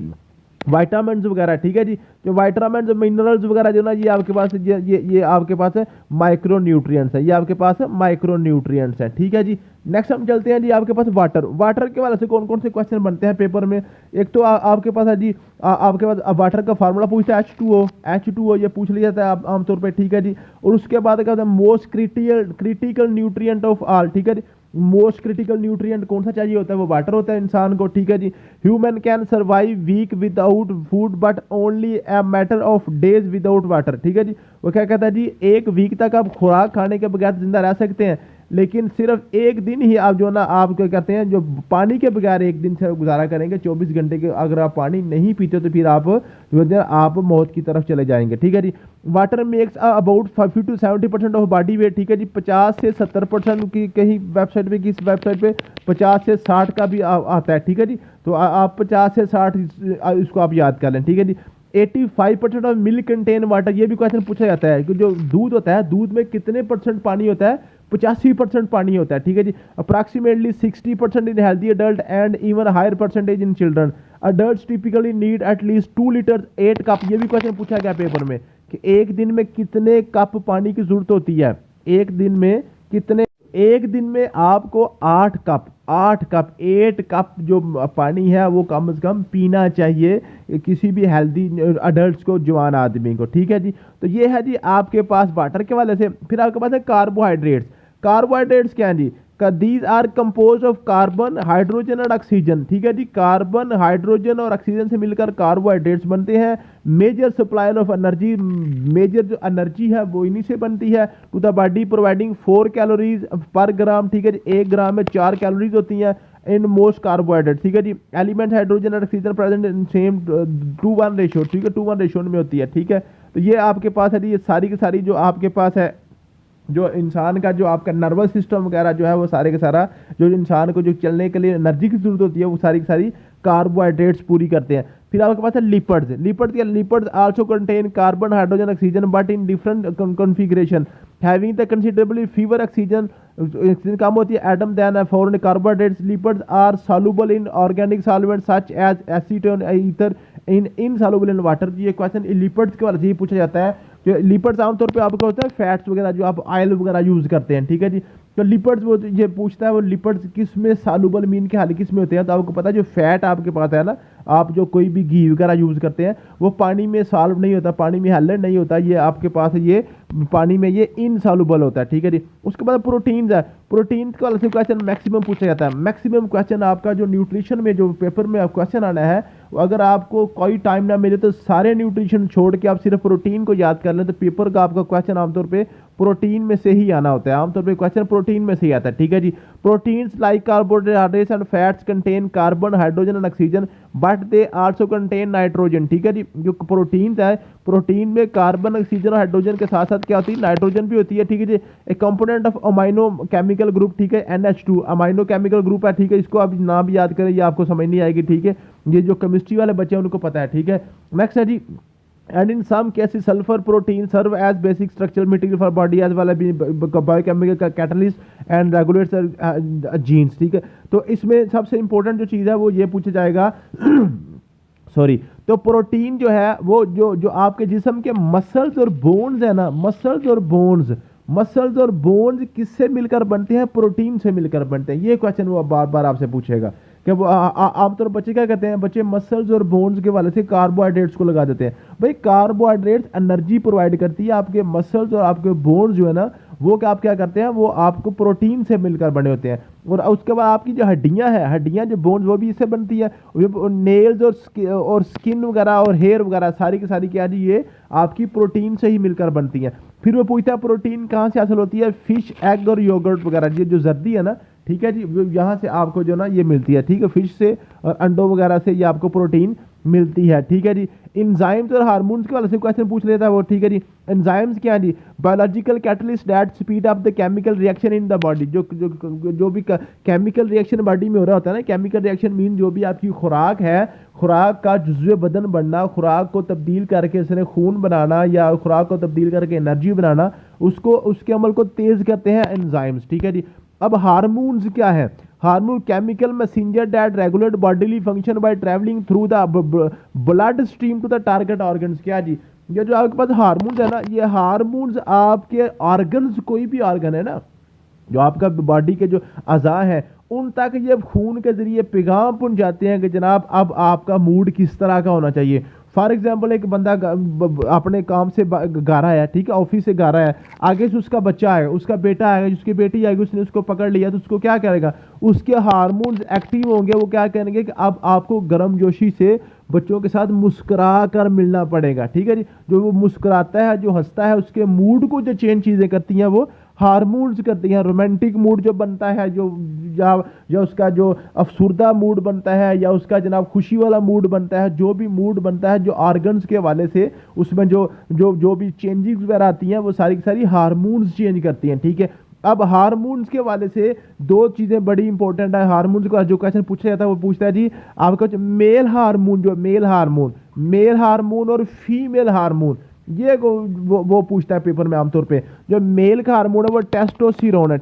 वाइटामिन वगैरह। ठीक है जी, जो वाइटामिन मिनरल्स वगैरह जो ना, ये आपके पास ये आपके पास है माइक्रो न्यूट्रिएंट्स है। ये आपके पास है माइक्रो न्यूट्रिएंट्स है। ठीक है जी, नेक्स्ट हम चलते हैं जी आपके पास वाटर। वाटर के वाले से कौन कौन से क्वेश्चन बनते हैं पेपर में। एक तो आपके पास है जी आपके पास वाटर का फार्मूला पूछता है H2O। H2O ये पूछ लिया जाता है आमतौर पे, ठीक है जी। और उसके बाद क्या होता है most critical nutrient of all, ठीक है जी। मोस्ट क्रिटिकल न्यूट्रिएंट कौन सा चाहिए होता है, वो वाटर होता है इंसान को, ठीक है जी। Human can survive week without food but only a matter of days without water, ठीक है जी। वो क्या कहता है जी, एक वीक तक आप खुराक खाने के बगैर जिंदा रह सकते हैं, लेकिन सिर्फ एक दिन ही आप जो ना आप क्या कहते हैं जो पानी के बगैर एक दिन से गुजारा करेंगे 24 घंटे के। अगर आप पानी नहीं पीते तो फिर आप मौत की तरफ चले जाएंगे, ठीक है जी। Water makes about 50 to 70% of body weight, ठीक है जी। 50 से 70% की कहीं वेबसाइट पे, किस वेबसाइट पे 50 से 60 का भी आता है, ठीक है जी। तो आप 50 से 60 इसको आप याद कर लें, ठीक है जी। 85% ऑफ मिल्क कंटेन वाटर, ये भी क्वेश्चन पूछा जाता है कि जो दूध होता है दूध में कितने परसेंट पानी होता है, 85% पानी होता है, ठीक है जी। Approximately 60% in healthy adult and even higher percentage in children. Adult typically need at least 2 litre 8 cup, ये भी क्वेश्चन पूछा गया पेपर में कि एक दिन में कितने कप पानी की जरूरत होती है। एक दिन में कितने, एक दिन में आपको 8 कप 8 कप जो पानी है वो कम से कम पीना चाहिए किसी भी हेल्दी अडल्ट को, जवान आदमी को, ठीक है जी। तो ये है जी आपके पास वाटर के वाले से। फिर आपके पास है कार्बोहाइड्रेट्स। कार्बोहाइड्रेट्स क्या है जी, these are compose of carbon hydrogen और ऑक्सीजन, ठीक है जी। कार्बन हाइड्रोजन और ऑक्सीजन से मिलकर कार्बोहाइड्रेट्स बनते हैं। Major supplier of energy, major जो एनर्जी है वो इन्हीं से बनती है to the body, providing 4 calories per gram, ठीक है जी। 1 ग्राम में 4 कैलोरीज होती हैं इन मोस्ट कार्बोहाइड्रेट, ठीक है जी। एलिमेंट हाइड्रोजन और oxygen present in same 2:1 ratio, ठीक है, 2:1 रेशियो में होती है, ठीक है। तो ये आपके पास है जी, ये सारी की सारी जो आपके पास है जो इंसान का जो आपका नर्वस सिस्टम वगैरह जो है वो सारे का सारा जो इंसान को जो चलने के लिए एनर्जी की जरूरत होती है वो सारी की सारी कार्बोहाइड्रेट्स पूरी करते हैं। फिर आपके पास है lipids. Lipids also contain carbon hydrogen oxygen but in different configuration having the considerably fewer oxygen कम होती है atom then foreign carbohydrates. Lipids are soluble in organic solvent such as acetone ether in insoluble in water. ये question lipids के बारे में पूछा जाता है। जो लिपिड्स आमतौर पे आपका होता है फैट्स वगैरह जो आप ऑयल वगैरह यूज करते हैं, ठीक है जी। तो लिपिड्स वो ये पूछता है वो लिपिड्स किस में सॉल्युबल मीन के हाल किस में होते हैं। तो आपको पता है जो फैट आपके पास है ना, आप जो कोई भी घी वगैरह यूज करते हैं वो पानी में सॉल्व नहीं होता, पानी में हल नहीं होता, ये आपके पास ये पानी में ये इनसॉल्युबल होता है, ठीक है जी। उसके बाद प्रोटीन्स है। प्रोटीन का अलग से क्वेश्चन मैक्सिमम पूछा जाता है। मैक्सिमम क्वेश्चन आपका जो न्यूट्रिशन में जो पेपर में क्वेश्चन आना है, अगर आपको कोई टाइम ना मिले तो सारे न्यूट्रिशन छोड़ के आप सिर्फ प्रोटीन को याद कर लें तो पेपर का आपका क्वेश्चन आमतौर पे प्रोटीन में से ही आना होता है। आमतौर पे क्वेश्चन प्रोटीन में से ही आता है, ठीक है जी। Proteins like carbohydrates and fats contain carbon hydrogen and oxygen but they also contain nitrogen, ठीक है जी। जो प्रोटीन्स है प्रोटीन में कार्बन ऑक्सीजन और हाइड्रोजन के साथ साथ क्या होती है, नाइट्रोजन भी होती है, ठीक है जी। एक component of amino chemical group, ठीक है, NH2 अमाइनो केमिकल ग्रुप है, ठीक है। इसको आप नाम याद करें, ये आपको समझ नहीं आएगी, ठीक है। ये जो केमिस्ट्री वाले बच्चे हैं उनको पता है, ठीक है। नेक्स्ट है जी, and in some cases sulfur protein serve as basic structural material for body as well as biochemical catalyst and regulates genes, ठीक है। तो इसमें सबसे इंपॉर्टेंट जो चीज़ है वो ये पूछा जाएगा सॉरी। तो प्रोटीन जो है वो जो आपके जिस्म के मसल्स और बोन्स है ना, मसल्स और बोन्स किससे मिलकर बनते हैं, प्रोटीन से मिलकर बनते हैं। ये क्वेश्चन वो बार बार आपसे पूछेगा कि वो आमतौर बच्चे क्या कहते हैं, बच्चे मसल्स और बोन्स के वाले से कार्बोहाइड्रेट्स को लगा देते हैं। भाई कार्बोहाइड्रेट्स एनर्जी प्रोवाइड करती है, आपके मसल्स और आपके बोन्स जो है ना वो आप क्या करते हैं, वो आपको प्रोटीन से मिलकर बने होते हैं। और उसके बाद आपकी जो हड्डियां जो बोन्स वो भी इससे बनती है। नेल्स और स्किन वगैरह और हेयर वगैरह सारी की सारी क्या जी ये आपकी प्रोटीन से ही मिलकर बनती है। फिर वो पूछता है प्रोटीन कहाँ से हासिल होती है, फिश एग और योगर्ट वगैरह, ये जो जर्दी है ना, ठीक है जी, यहाँ से आपको जो ना ये मिलती है, ठीक है। फिश से और अंडों वगैरह से ये आपको प्रोटीन मिलती है, ठीक है जी। एंजाइम्स और हार्मोन्स के वाले से क्वेश्चन पूछ लेता है वो, ठीक है जी। एंजाइम्स क्या है जी, biological catalyst that speed up the chemical reaction in the body. जो भी केमिकल रिएक्शन बॉडी में हो रहा होता है ना, केमिकल रिएक्शन मीन जो भी आपकी खुराक है, खुराक का जुज़्वे बदन बनना, खुराक को तब्दील करके उसने खून बनाना या खुराक को तब्दील करके एनर्जी बनाना, उसको उसके अमल को तेज करते हैं एंजाइम्स, ठीक है जी। अब हार्मोन्स क्या है, hormone chemical messenger that regulate bodily function by travelling through the blood stream to the target organs. क्या जी, ये जो आपके पास हार्मोन्स है ना, ये हार्मोन्स आपके ऑर्गन्स, कोई भी ऑर्गन है ना, जो आपका बॉडी के जो अज़ा हैं उन तक ये खून के जरिए पैगाम पहुंच जाते हैं कि जनाब अब आपका मूड किस तरह का होना चाहिए। फॉर एग्जाम्पल एक बंदा अपने काम से गा रहा है, ठीक है, ऑफिस से गा रहा है, आगे से उसका बच्चा आएगा, उसका बेटा आएगा, उसकी बेटी आएगी, उसने उसको पकड़ लिया तो उसको क्या करेगा, उसके हार्मोन्स एक्टिव होंगे, वो क्या करेंगे कि अब आपको गर्म जोशी से बच्चों के साथ मुस्कुरा कर मिलना पड़ेगा, ठीक है जी। जो वो मुस्कुराता है, जो हंसता है, उसके मूड को जो चेंज चीज़ें करती हैं वो हार्मोन्स करती हैं। रोमांटिक मूड जो बनता है, जो या उसका जो अफसुर्दा मूड बनता है, या उसका जनाब खुशी वाला मूड बनता है, जो भी मूड बनता है जो ऑर्गन्स के हवाले से उसमें जो भी चेंजेस वगैरह आती हैं वो सारी की सारी हार्मोन्स चेंज करती हैं, ठीक है। अब हार्मोन्स के हवाले से दो चीज़ें बड़ी इंपॉर्टेंट है। हार्मोन्स का जो क्वेश्चन पूछा जाता है वो पूछता है जी आपका मेल हार्मोन, जो मेल हार्मोन और फीमेल हार्मोन, ये वो पूछता है पेपर में आमतौर पे। जो मेल का हार्मोन है वो टेस्टोस्टेरोन है,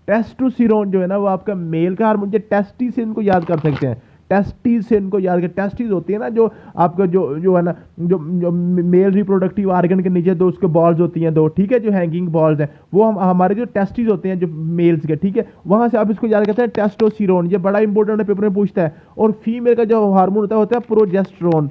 टेस्टोस्टेरोन जो है ना वो आपका मेल का हार्मोन। जो टेस्टी से इनको याद कर सकते हैं, टेस्टीज से इनको याद कर, टेस्टीज होती है ना जो आपका जो है ना जो मेल रिप्रोडक्टिव ऑर्गन के नीचे दो उसके बॉल्स होती हैं दो, ठीक है, जो हैंगिंग बॉल्स हैं वो हमारे जो टेस्टीज होते हैं जो मेल्स के, ठीक है, वहां से आप इसको याद करते हैं टेस्टोस्टेरोन। ये बड़ा इंपॉर्टेंट है, पेपर में पूछता है। और फीमेल का जो हार्मोन होता है प्रोजेस्टेरोन,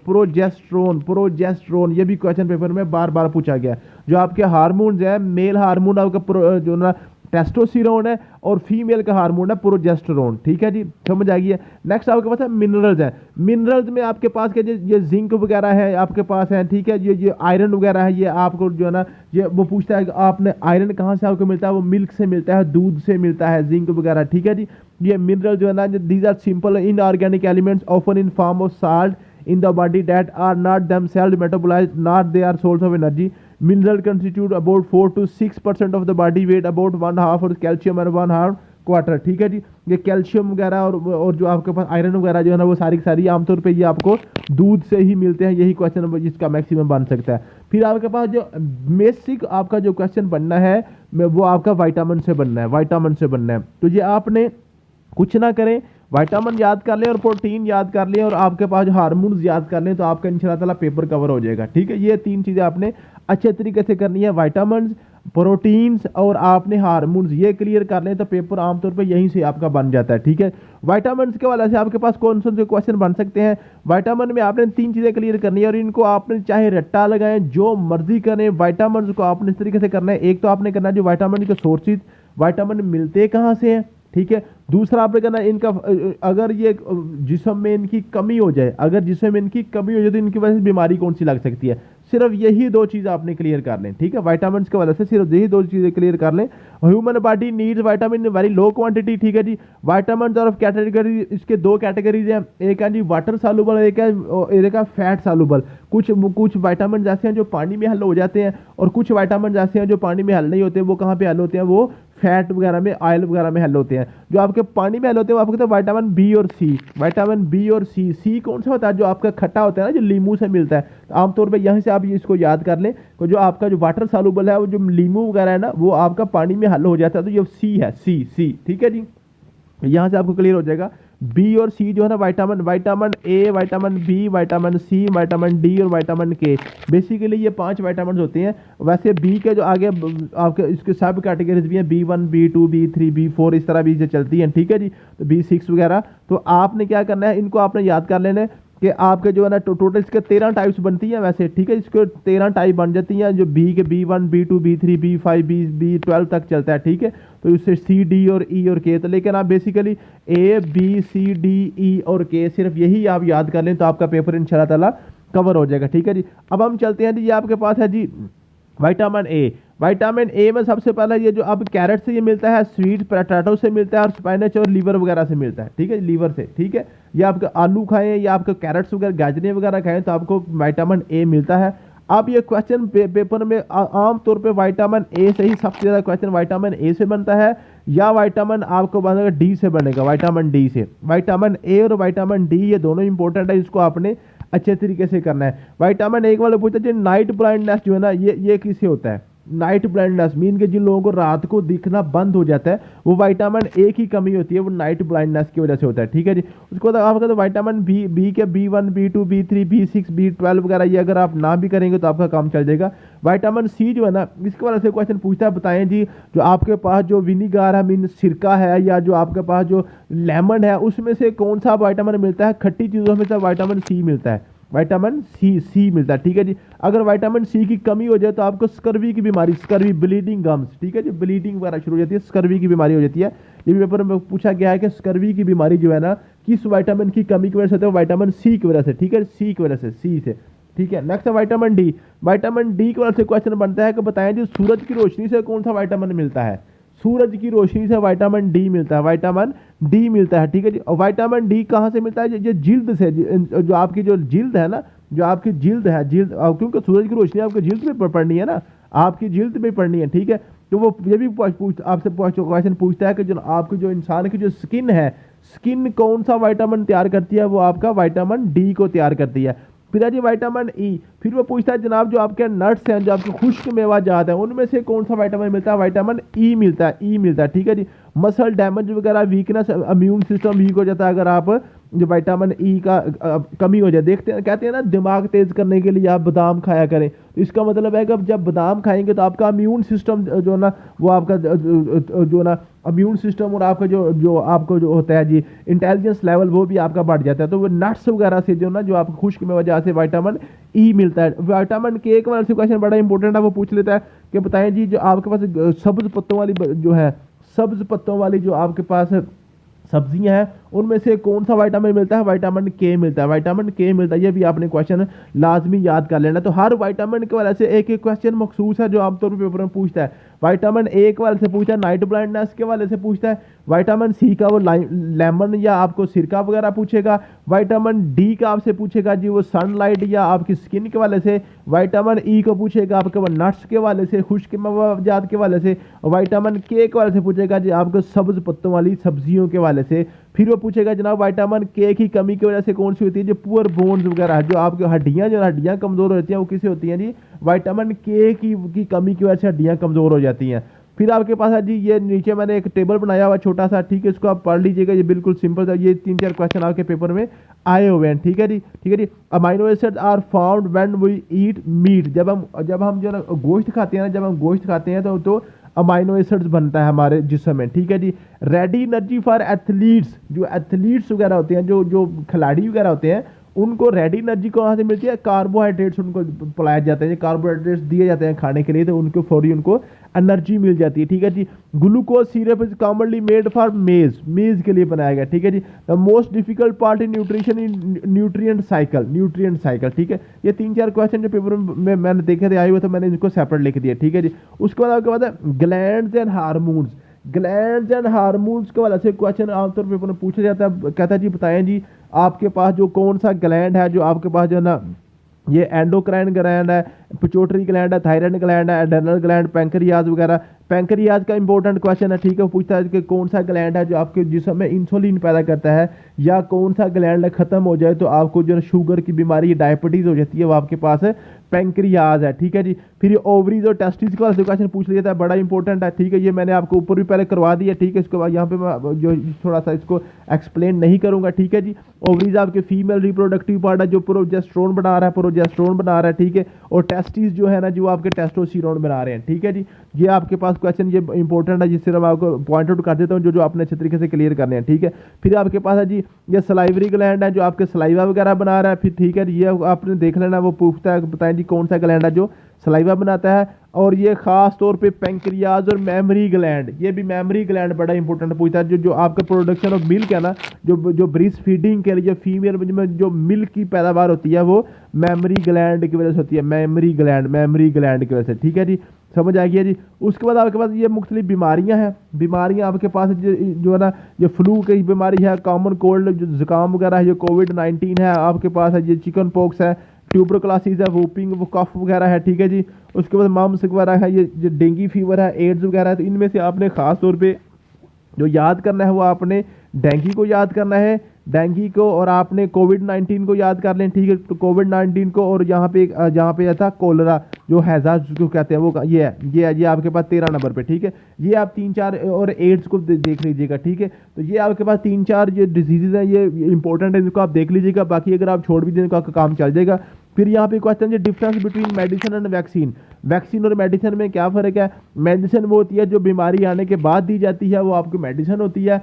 ये भी क्वेश्चन पेपर में बार बार पूछा गया है। जो आपके हार्मोन्स है, मेल हार्मोन आपका जो ना टेस्टोस्टेरोन है और फीमेल का हार्मोन है प्रोजेस्टेरोन, ठीक है जी, समझ आ गई है। नेक्स्ट आपके पास है मिनरल्स है। मिनरल्स में आपके पास क्या ये जिंक वगैरह है आपके पास है, ठीक है, ये आयरन वगैरह है, ये आपको जो है ना ये वो पूछता है कि आपने आयरन कहाँ से आपको मिलता है, वो मिल्क से मिलता है, दूध से मिलता है, जिंक वगैरह, ठीक है जी। ये मिनरल जो है ना, these are simple inorganic elements often in form of salt in the body that are not themselves metabolized, not they are source of energy. Mineral constitute about 4 to 6% of the body weight, about 1/2 और calcium और 1/2 quarter, ठीक है जी। ये calcium वगैरह और जो आपके पास iron वगैरह जो है ना वो सारी सारी आमतौर पे ये आपको दूध से ही मिलते हैं। यही क्वेश्चन जिसका मैक्सिमम बन सकता है। फिर आपके पास जो बेसिक आपका जो क्वेश्चन बनना है वो आपका विटामिन से बनना है, तो ये आपने कुछ ना करें, विटामिन याद कर लें और प्रोटीन याद कर लें और आपके पास हार्मोन्स याद कर लें तो आपका इंशाल्लाह ताला पेपर कवर हो जाएगा, ठीक है। ये तीन चीज़ें आपने अच्छे तरीके से करनी है, विटामिन, प्रोटीन्स और आपने हार्मोन्स, ये क्लियर कर लें तो पेपर आमतौर पे यहीं से आपका बन जाता है, ठीक है। विटामिन के वाले से आपके पास कौन से क्वेश्चन बन सकते हैं। विटामिन में आपने तीन चीज़ें क्लियर करनी है और इनको आपने चाहे रट्टा लगाएं, जो मर्जी करें, विटामिन को आपने इस तरीके से करना है। एक तो आपने करना है जो विटामिन के सोर्सेज, विटामिन मिलते कहाँ से हैं, ठीक है। दूसरा आपने करना इनका अगर ये जिस्म में इनकी कमी हो जाए, तो इनकी वजह से बीमारी कौन सी लग सकती है। सिर्फ यही दो चीज़ आपने क्लियर कर लें, ठीक है। विटामिन के वजह से सिर्फ यही दो चीज़ें क्लियर कर लें। ह्यूमन बॉडी नीड्स विटामिन इन वेरी लो क्वांटिटी, ठीक है जी। विटामिन और कैटेगरी, इसके दो कैटेगरीज हैं, एक है जी वाटर सॉल्युबल, एक है फैट सॉल्युबल। कुछ विटामिन जैसे हैं जो पानी में हल हो जाते हैं और कुछ विटामिन जैसे हैं जो पानी में हल नहीं होते। वो कहाँ पे हल होते हैं, वो फैट वगैरह में, ऑयल वगैरह में हल होते हैं। जो आपके पानी में हल होते हैं वो आपको कहते हैं विटामिन बी और सी। सी कौन सा होता है, जो आपका खट्टा होता है ना, जो लीमू से मिलता है। तो आमतौर पे यहाँ से आप इसको याद कर लें कि जो आपका जो वाटर सॉल्युबल है, वो जो लीमू वगैरह है ना, वो आपका पानी में हल हो जाता है, तो ये सी है, सी, ठीक है जी। यहाँ से आपको क्लियर हो जाएगा। बी और सी जो है ना vitamin A, vitamin B, vitamin C, vitamin D और विटामिन के, बेसिकली ये 5 विटामिन होते हैं। वैसे बी के जो आगे आपके इसके सब कैटेगरीज भी हैं, B1, B2, B3, B4, इस तरह भी जो चलती हैं, ठीक है जी। तो B6 वगैरह, तो आपने क्या करना है, इनको आपने याद कर लेना है कि आपके जो है ना टोटल इसके 13 टाइप्स बनती हैं वैसे, ठीक है। इसको 13 टाइप बन जाती हैं, जो बी के B1, B2, B3, B5, B12 तक चलता है, ठीक है। तो इससे सी, डी और ई और के, तो लेकिन आप बेसिकली ए, बी, सी, डी, ई और के, सिर्फ यही आप याद कर लें तो आपका पेपर इंशाल्लाह ताला कवर हो जाएगा, ठीक है जी। अब हम चलते हैं जी, ये आपके पास है जी विटामिन ए में सबसे पहला ये जो अब कैरेट से ये मिलता है, स्वीट पोटैटो से मिलता है और स्पिनच और लीवर वगैरह से मिलता है, ठीक है, लीवर से, ठीक है। ये आपके आलू खाएं या आपके कैरेट्स वगैरह, गाजरें वगैरह खाएं तो आपको विटामिन ए मिलता है। अब ये क्वेश्चन पेपर में आमतौर पे विटामिन ए से ही सबसे ज़्यादा क्वेश्चन विटामिन ए से बनता है या विटामिन आपको बनेगा डी से बनेगा, विटामिन डी से। विटामिन ए और विटामिन डी ये दोनों इंपॉर्टेंट है, इसको आपने अच्छे तरीके से करना है। विटामिन ए वाले पूछते हैं नाइट ब्लाइंडनेस जो है ना, ये किससे होता है, नाइट ब्लाइंडनेस मीन के जिन लोगों को रात को दिखना बंद हो जाता है वो विटामिन ए की कमी होती है, वो नाइट ब्लाइंडनेस की वजह से होता है। ठीक है जी। उसको बाद आपका तो विटामिन बी के B1 B2 B3 B6 B12 वगैरह ये अगर आप ना भी करेंगे तो आपका काम चल जाएगा। विटामिन सी जो है ना, इसके वजह से क्वेश्चन पूछता है बताएं जी जो आपके पास जो विनीगार है मीन सिरका है या जो आपके पास जो लेमन है उसमें से कौन सा विटामिन मिलता है, खट्टी चीज़ों में से विटामिन सी मिलता है, विटामिन सी मिलता है। ठीक है जी। अगर विटामिन सी की कमी हो जाए तो आपको स्कर्वी की बीमारी, स्कर्वी ब्लीडिंग गम्स, ठीक है जी, ब्लीडिंग वगैरह शुरू हो जाती है, स्कर्वी की बीमारी हो जाती है। ये पेपर में पूछा गया है कि स्कर्वी की बीमारी जो है ना किस विटामिन की कमी की वजह से होता है, विटामिन सी की वजह से। ठीक है, सी की वजह से, सी से। ठीक है, नेक्स्ट है विटामिन डी। विटामिन डी की वजह से क्वेश्चन बनता है कि बताएं जी सूरज की रोशनी से कौन सा विटामिन मिलता है, सूरज की रोशनी से विटामिन डी मिलता है, विटामिन डी मिलता है। ठीक है जी। और विटामिन डी कहाँ से मिलता है, जो जिल्द से, जो आपकी जो जिल्द है ना, जो आपकी जिल्द है, जिल्द, क्योंकि सूरज की रोशनी आपको जिल्द में पड़नी है ना, आपकी जिल्द में पड़नी है। ठीक है, तो वो ये भी आपसे क्वेश्चन पूछता है कि जो आपकी जो इंसान की जो स्किन है, स्किन कौन सा विटामिन तैयार करती है, वो आपका विटामिन डी को तैयार करती है। फिर है जी विटामिन ई। फिर वो पूछता है जनाब जो आपके नट्स हैं, जो आपके खुश्क मेवा जात हैं, उनमें से कौन सा विटामिन मिलता है, विटामिन ई मिलता है, ई मिलता है। ठीक है जी। मसल डैमेज वगैरह, वीकनेस, इम्यून सिस्टम वीक हो जाता है अगर आप जो विटामिन ई का कमी हो जाए। देखते हैं, कहते हैं ना दिमाग तेज करने के लिए आप बादाम खाया करें, तो इसका मतलब है कि अब जब बादाम खाएंगे तो आपका इम्यून सिस्टम जो ना वो आपका जो ना इम्यून सिस्टम और आपका जो आपको जो होता है जी इंटेलिजेंस लेवल वो भी आपका बढ़ जाता है। तो वो नट्स वगैरह से जो ना जो आपको खुश्क में वजह से विटामिन ई मिलता है। विटामिन के का वाला क्वेश्चन बड़ा इंपॉर्टेंट है, वो पूछ लेता है कि बताएं जी जो आपके पास सब्ज पत्तों वाली जो है, सब्ज पत्तों वाली जो आपके पास सब्जियां हैं उनमें से कौन सा विटामिन मिलता है, विटामिन के मिलता है, विटामिन के मिलता है। ये भी आपने क्वेश्चन लाजमी याद कर लेना। तो हर विटामिन के वजह से एक एक क्वेश्चन मखसूस है जो आमतौर पर पेपर में पूछता है। विटामिन ए के वाले से पूछता है, नाइट ब्लाइंडनेस के वाले से पूछता है, विटामिन सी का वो लेमन या आपको सिरका वगैरह पूछेगा, विटामिन डी का आपसे पूछेगा जी वो सनलाइट या आपकी स्किन के वाले से, विटामिन ई को पूछेगा आपके वो नट्स के वाले से, खुश्क मेवाजात के वाले से, विटामिन के वाले से पूछेगा जी आपको सब्ज पत्तों वाली सब्जियों के वाले से। फिर वो पूछेगा जनाब विटामिन के की कमी की वजह से कौन सी होती है, जो पुअर बोन्स वगैरह, जो आपकी हड्डियां, जो हड्डियां कमजोर होती हैं वो किसे होती हैं जी, विटामिन के की कमी की वजह से हड्डियां कमजोर हो जाती हैं। फिर आपके पास है जी ये नीचे मैंने एक टेबल बनाया हुआ छोटा सा, ठीक है, इसको आप पढ़ लीजिएगा, ये बिल्कुल सिंपल था। ये 3-4 क्वेश्चन आपके पेपर में आए हुए हैं। ठीक है जी, ठीक है जी। Amino acid are found when we eat meat. जब हम जो ना गोश्त खाते हैं ना, जब हम गोश्त खाते हैं तो अमाइनो एसिड्स बनता है हमारे जिस्म में। ठीक है जी। रेडी एनर्जी फॉर एथलीट्स, जो एथलीट्स वगैरह होते हैं, जो खिलाड़ी वगैरह होते हैं, उनको रेडी एनर्जी कहाँ से मिलती है, कार्बोहाइड्रेट्स उनको पिलाए जाते हैं, कार्बोहाइड्रेट्स दिए जाते हैं खाने के लिए, तो उनको फौरी उनको एनर्जी मिल जाती है। ठीक है जी। Glucose syrup is commonly made for maize, maize के लिए बनाया गया। ठीक है जी। The most difficult part in nutrition in nutrient cycle, nutrient cycle. ठीक है, ये 3-4 क्वेश्चन जो पेपर में मैंने देखे थे आए हुए, तो मैंने इनको सेपरेट लिख दिया। ठीक है जी। उसके बाद आपके बाद glands and hormones, glands and hormones के वाले से क्वेश्चन आमतौर पर पेपर में पूछा जाता है। कहता है जी बताएं जी आपके पास जो कौन सा ग्लैंड है, जो आपके पास जो ना ये एंडोक्राइन ग्लैंड है, पिट्यूटरी ग्लैंड है, थायराइड ग्लैंड है, एड्रेनल ग्लैंड, पैंक्रियाज वगैरह। पैंक्रियाज का इंपॉर्टेंट क्वेश्चन है। ठीक है, पूछता है कि कौन सा ग्लैंड है जो आपके जिस्म में इंसुलिन पैदा करता है, या कौन सा ग्लैंड खत्म हो जाए तो आपको जो शुगर की बीमारी, डायबिटीज हो जाती है, वो आपके पास है पैंक्रियाज है। ठीक है जी। फिर ये ओवरीज और टेस्टिस का क्वेश्चन पूछ लिया था, बड़ा इंपॉर्टेंट है। ठीक है, ये मैंने आपको ऊपर भी पहले करवा दिया। ठीक है, इसको यहाँ पे मैं जो थोड़ा सा इसको एक्सप्लेन नहीं करूंगा। ठीक है जी। ओवरीज आपके फीमेल रिप्रोडक्टिव पार्ट है जो प्रोजेस्टेरोन बना रहा है, प्रोजेस्टेरोन बना रहा है। ठीक है, और टेस्टिस जो है ना जो आपके टेस्टोस्टेरोन बना रहे हैं। ठीक है जी। ये आपके पास क्वेश्चन ये इंपॉर्टेंट है, जिससे मैं आपको पॉइंट आउट कर देता हूँ जो आपने अच्छे तरीके से क्लियर करने हैं। ठीक है, फिर आपके पास है जी ये सलाइवरी ग्लैंड है जो आपके सलाइवा वगैरह बना रहा है। फिर ठीक है, ये आपने देख लेना, वो पूछता है बताएं जी कौन सा ग्लैंड है जो सलाइवा बनाता है। और ये खास तौर पे पैंक्रियाज और मेमरी ग्लैंड, ये भी मेमरी ग्लैंड बड़ा इंपॉर्टेंट पूछता है। जो आपका प्रोडक्शन ऑफ मिल्क है ना, जो ब्रीस्ट फीडिंग के लिए फीमेल में जो मिल्क की पैदावार होती है वो मेमरी ग्लैंड की वजह से होती है, मेमरी ग्लैंड की वजह से। ठीक है जी, समझ आ गया जी। उसके बाद आपके पास ये मुख्तलिफ बीमारियां हैं, बीमारियां आपके पास जो है ना, ये फ्लू की बीमारी है, कॉमन कोल्ड जो जुकाम वगैरह है, ये कोविड-19 है, आपके पास है ये चिकन पॉक्स है, ट्यूबरकुलोसिस है, वूपिंग वो कफ वगैरह है। ठीक है जी। उसके बाद मम्स वगैरह है, ये जो डेंगू फीवर है, एड्स वगैरह है। तो इनमें से आपने खास तौर पे जो याद करना है वो आपने डेंगू को याद करना है, डेंगू को और आपने कोविड-19 को याद कर लें, ठीक है। तो कोविड-19 को और यहाँ पे जहाँ पे था कोलरा जो हैजा जिसको कहते हैं, वो ये है, ये आपके पास 13 नंबर पे, ठीक है। ये आप 3-4 और एड्स को देख लीजिएगा, ठीक है। तो ये आपके पास 3-4 ये डिजीजेज हैं, ये इंपॉर्टेंट है, इनको आप देख लीजिएगा। बाकी अगर आप छोड़ भी दें तो आपका काम चल जाएगा। फिर यहाँ पे क्वेश्चन है difference between medicine and vaccine. Vaccine और मेडिसिन में क्या फ़र्क है? मेडिसिन वो होती है जो बीमारी आने के बाद दी जाती है, वो आपकी मेडिसिन होती है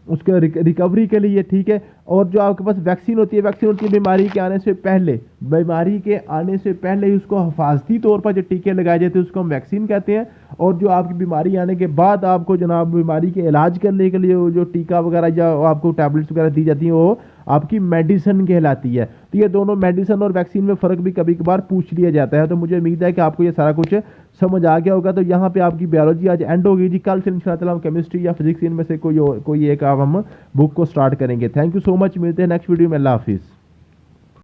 उसके रिकवरी के लिए, ठीक है। और जो आपके पास वैक्सीन होती है बीमारी के आने से पहले, बीमारी के आने से पहले ही उसको हिफाजती तौर पर जो टीके लगाए जाते हैं उसको हम वैक्सीन कहते हैं। और जो आपकी बीमारी आने के बाद आपको जनाब बीमारी के इलाज करने के लिए वो जो टीका वगैरह या आपको टैबलेट्स वगैरह दी जाती हैं, वो आपकी मेडिसिन कहलाती है। तो ये दोनों मेडिसिन और वैक्सीन में फ़र्क भी कभी कभार पूछ लिया जाता है। तो मुझे उम्मीद है कि आपको ये सारा कुछ समझ आ गया होगा। तो यहाँ पे आपकी बायोलॉजी आज एंड होगी जी। कल से इंशाल्लाह हम केमिस्ट्री या फिजिक्स इनमें से कोई एक हम बुक को स्टार्ट करेंगे। थैंक यू सो मच, मिलते हैं नेक्स्ट वीडियो में। अल्लाह हाफिज़।